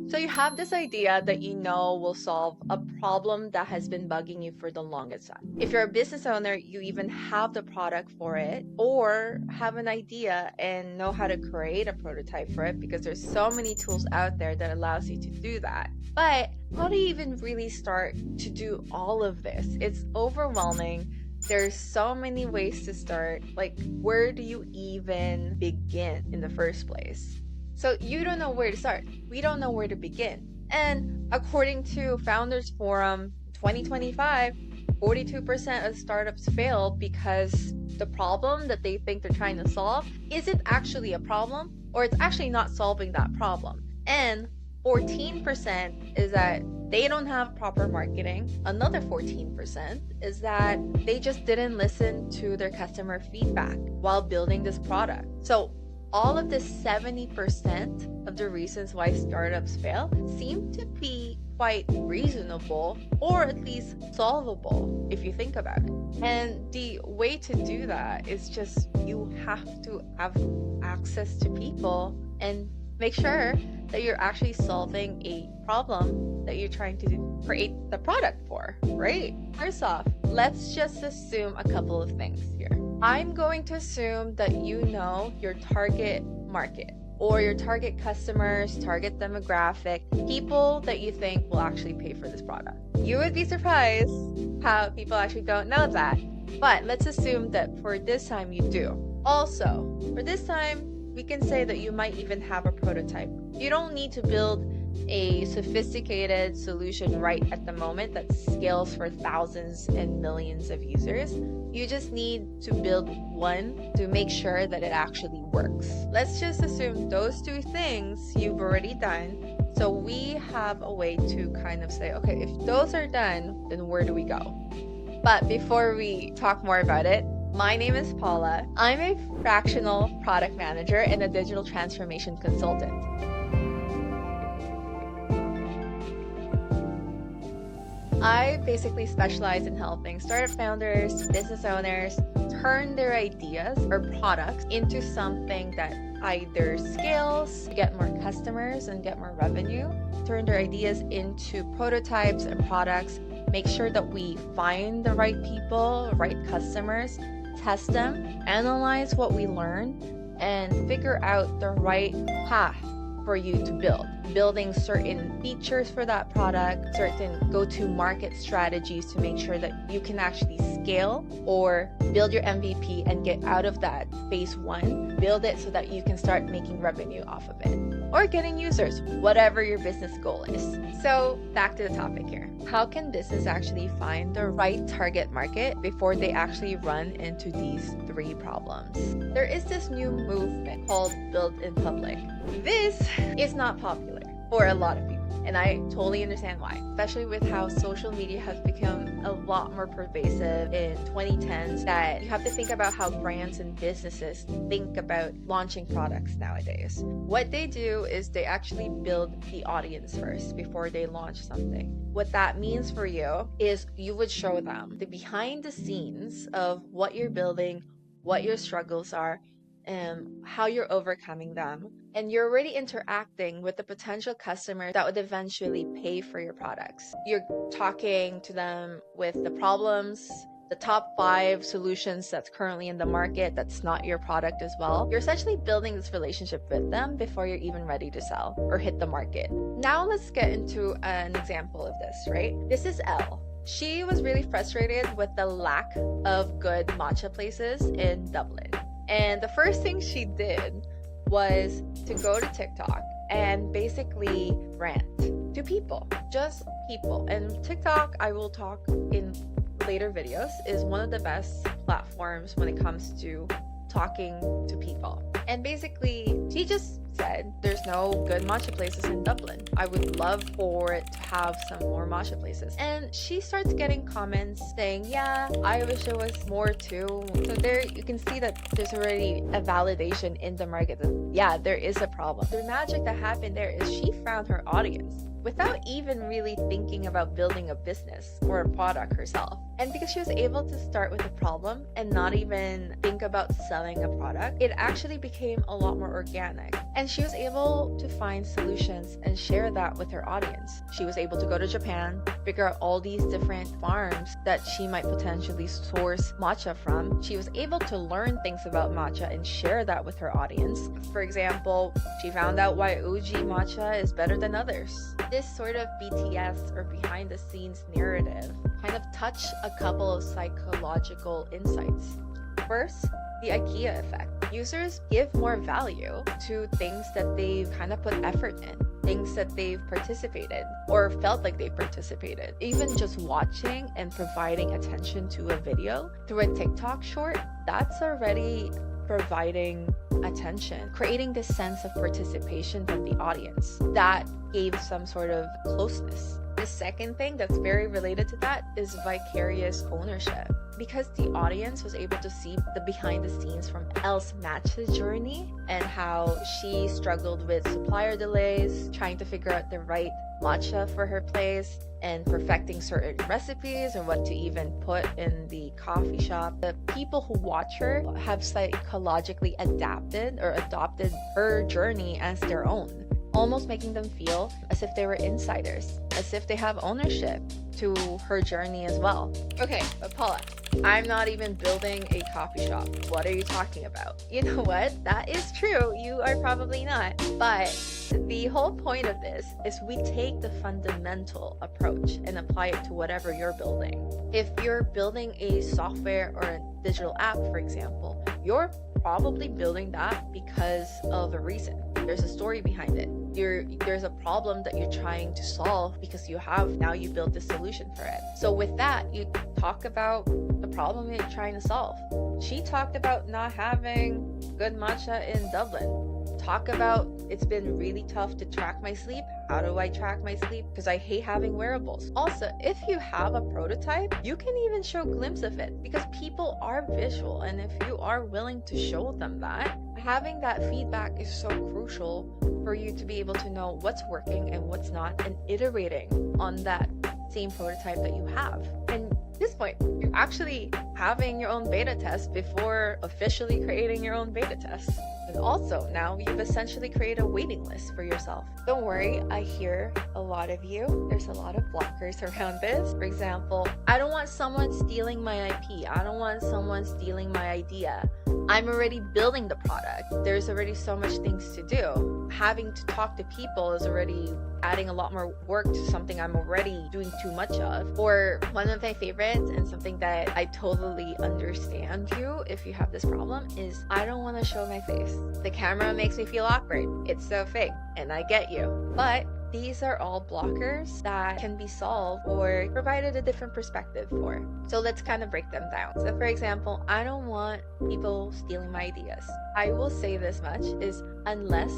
So you have this idea that you know will solve a problem that has been bugging you for the longest time. If you're a business owner, you even have the product for it or have an idea and know how to create a prototype for it because there's so many tools out there that allows you to do that. But how do you even really start to do all of this? It's overwhelming. There's so many ways to start. Like, where do you even begin in the first place? So you don't know where to start. We don't know where to begin. And according to Founders Forum 2025, 42% of startups fail because the problem that they think they're trying to solve isn't actually a problem, or it's actually not solving that problem. And 14% is that they don't have proper marketing. Another 14% is that they just didn't listen to their customer feedback while building this product. So all of the 70% of the reasons why startups fail seem to be quite reasonable, or at least solvable if you think about it. And the way to do that is just you have to have access to people and make sure that you're actually solving a problem that you're trying to create the product for, right? First off, let's just assume a couple of things here. I'm going to assume that you know your target market or your target customers, target demographic, people that you think will actually pay for this product. You would be surprised how people actually don't know that. But let's assume that for this time you do. Also, for this time, we can say that you might even have a prototype. You don't need to build a sophisticated solution right at the moment that scales for thousands and millions of users. You just need to build one to make sure that it actually works. Let's just assume those two things you've already done. So we have a way to kind of say, okay, if those are done, then where do we go? But before we talk more about it, my name is Paola. I'm a fractional product manager and a digital transformation consultant. I basically specialize in helping startup founders, business owners turn their ideas or products into something that either scales to get more customers and get more revenue, turn their ideas into prototypes and products, make sure that we find the right people, right customers, test them, analyze what we learn, and figure out the right path for you to build. Building certain features for that product, certain go-to-market strategies to make sure that you can actually scale or build your MVP and get out of that phase one, build it so that you can start making revenue off of it or getting users, whatever your business goal is. So back to the topic here. How can business actually find the right target market before they actually run into these three problems? There is this new movement called Build in Public. This is not popular for a lot of people, and I totally understand why, especially with how social media has become a lot more pervasive in 2010s, that you have to think about how brands and businesses think about launching products nowadays. What they do is they actually build the audience first before they launch something. What that means for you is you would show them the behind the scenes of what you're building, what your struggles are, and how you're overcoming them. And you're already interacting with the potential customer that would eventually pay for your products. You're talking to them with the problems, the top 5 solutions that's currently in the market that's not your product as well. You're essentially building this relationship with them before you're even ready to sell or hit the market. Now let's get into an example of this, right? This is Elle. She was really frustrated with the lack of good matcha places in Dublin. And the first thing she did was to go to TikTok and basically rant to people, just people. And TikTok, I will talk in later videos, is one of the best platforms when it comes to talking to people. And basically, she just said there's no good matcha places in Dublin. I would love for it to have some more matcha places. And she starts getting comments saying, yeah, I wish there was more too. So there you can see that there's already a validation in the market that, yeah, there is a problem. The magic that happened there is she found her audience without even really thinking about building a business or a product herself. And because she was able to start with a problem and not even think about selling a product, it actually became a lot more organic. And she was able to find solutions and share that with her audience. She was able to go to Japan, figure out all these different farms that she might potentially source matcha from. She was able to learn things about matcha and share that with her audience. For example, she found out why OG matcha is better than others. This sort of BTS or behind the scenes narrative kind of touched a couple of psychological insights. First, the IKEA effect. Users give more value to things that they've kind of put effort in, things that they've participated or felt like they've participated. Even just watching and providing attention to a video through a TikTok short, that's already providing attention, creating this sense of participation from the audience. That gave some sort of closeness. The second thing that's very related to that is vicarious ownership. Because the audience was able to see the behind the scenes from Elle's matcha journey and how she struggled with supplier delays, trying to figure out the right matcha for her place, and perfecting certain recipes or what to even put in the coffee shop. The people who watch her have psychologically adapted or adopted her journey as their own, almost making them feel as if they were insiders, as if they have ownership to her journey as well. Okay, but Paula, I'm not even building a coffee shop. What are you talking about? You know what? That is true. You are probably not. But the whole point of this is we take the fundamental approach and apply it to whatever you're building. If you're building a software or a digital app, for example, you're probably building that because of a reason. There's a story behind it. There's a problem that you're trying to solve because now you built the solution for it. So with that, you talk about the problem you're trying to solve. She talked about not having good matcha in Dublin. Talk about it's been really tough to track my sleep. How do I track my sleep? Because I hate having wearables. Also, if you have a prototype, you can even show a glimpse of it because people are visual. And if you are willing to show them that, having that feedback is so crucial for you to be able to know what's working and what's not and iterating on that same prototype that you have. And at this point, you're actually having your own beta test before officially creating your own beta test. And also, now you've essentially created a waiting list for yourself. Don't worry, I hear a lot of you. There's a lot of blockers around this. For example, I don't want someone stealing my IP. I don't want someone stealing my idea. I'm already building the product. There's already so much things to do. Having to talk to people is already adding a lot more work to something I'm already doing too much of. Or one of my favorites and something that I totally understand you if you have this problem is I don't want to show my face. The camera makes me feel awkward. It's so fake, and I get you. But these are all blockers that can be solved or provided a different perspective for. So let's kind of break them down. So for example, I don't want people stealing my ideas. I will say this much is unless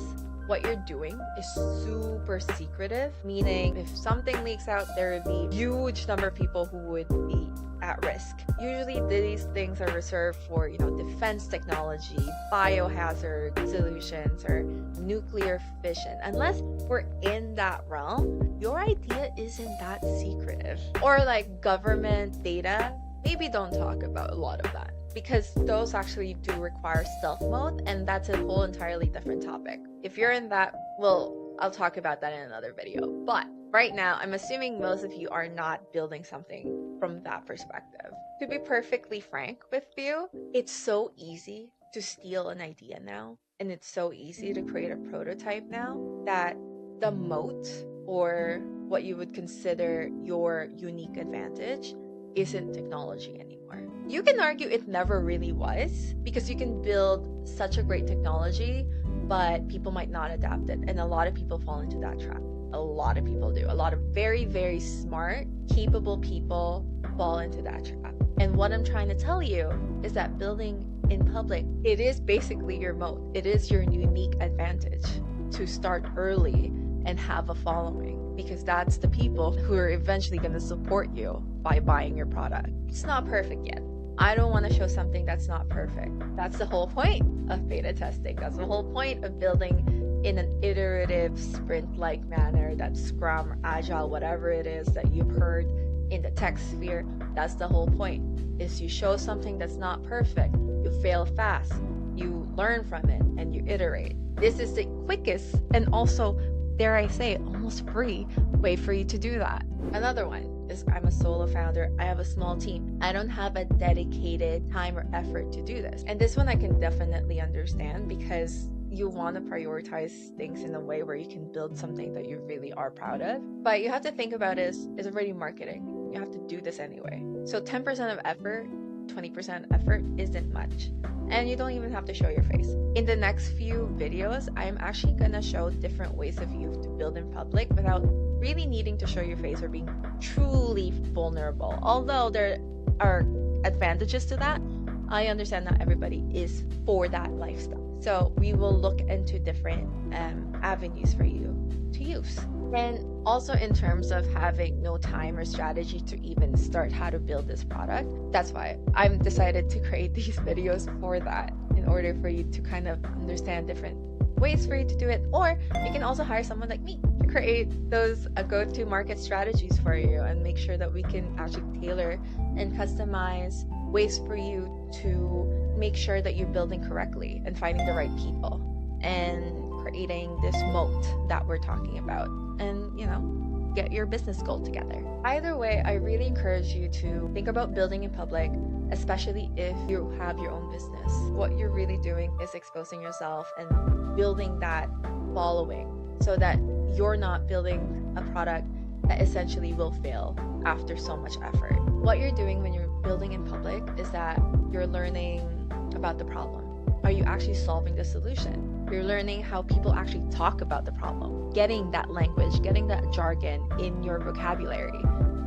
what you're doing is super secretive, meaning if something leaks out, there would be a huge number of people who would be at risk. Usually these things are reserved for, defense technology, biohazard solutions, or nuclear fission. Unless we're in that realm, your idea isn't that secretive. Or like government data, maybe don't talk about a lot of that, because those actually do require stealth mode, and that's a whole entirely different topic. If you're in that, well, I'll talk about that in another video. But right now, I'm assuming most of you are not building something from that perspective. To be perfectly frank with you, it's so easy to steal an idea now, and it's so easy to create a prototype now that the moat, or what you would consider your unique advantage, isn't technology anymore. You can argue it never really was, because you can build such a great technology, but people might not adapt it, and a lot of people fall into that trap. A lot of people do. A lot of very, very smart, capable people fall into that trap. And what I'm trying to tell you is that building in public, it is basically your moat. It is your unique advantage to start early and have a following, because that's the people who are eventually going to support you by buying your product. It's not perfect yet. I don't want to show something that's not perfect. That's the whole point of beta testing. That's the whole point of building in an iterative sprint-like manner, that Scrum, Agile, whatever it is that you've heard In the tech sphere, that's the whole point, is you show something that's not perfect, you fail fast, you learn from it, and you iterate. This is the quickest and also, dare I say, almost free way for you to do that. Another one is I'm a solo founder. I have a small team. I don't have a dedicated time or effort to do this. And this one I can definitely understand, because you want to prioritize things in a way where you can build something that you really are proud of. But you have to think about it is already marketing. You have to do this anyway. So 10% of effort, 20% effort isn't much. And you don't even have to show your face. In the next few videos, I'm actually gonna show different ways of you to build in public without really needing to show your face or being truly vulnerable. Although there are advantages to that, I understand not everybody is for that lifestyle. So we will look into different avenues for you to use. And also in terms of having no time or strategy to even start how to build this product, that's why I've decided to create these videos for that, in order for you to kind of understand different ways for you to do it. Or you can also hire someone like me to create those go-to market strategies for you and make sure that we can actually tailor and customize ways for you to make sure that you're building correctly and finding the right people and creating this moat that we're talking about, and get your business goal together. Either way, I really encourage you to think about building in public, especially if you have your own business. What you're really doing is exposing yourself and building that following, so that you're not building a product that essentially will fail after so much effort. What you're doing when you're building in public is that you're learning about the problem. Are you actually solving the solution? You're learning how people actually talk about the problem, getting that language, getting that jargon in your vocabulary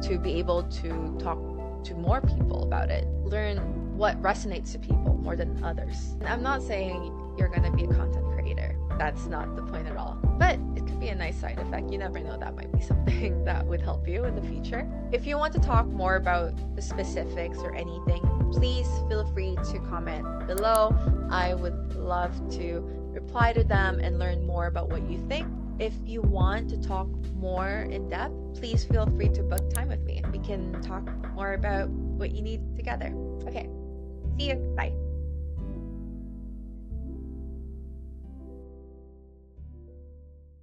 to be able to talk to more people about it. Learn what resonates to people more than others. And I'm not saying you're going to be a content creator. That's not the point at all. But it could be a nice side effect. You never know, that might be something that would help you in the future. If you want to talk more about the specifics or anything, please feel free to comment below. I would love to reply to them and learn more about what you think. If you want to talk more in depth, please feel free to book time with me. We can talk more about what you need together. Okay, see you. Bye.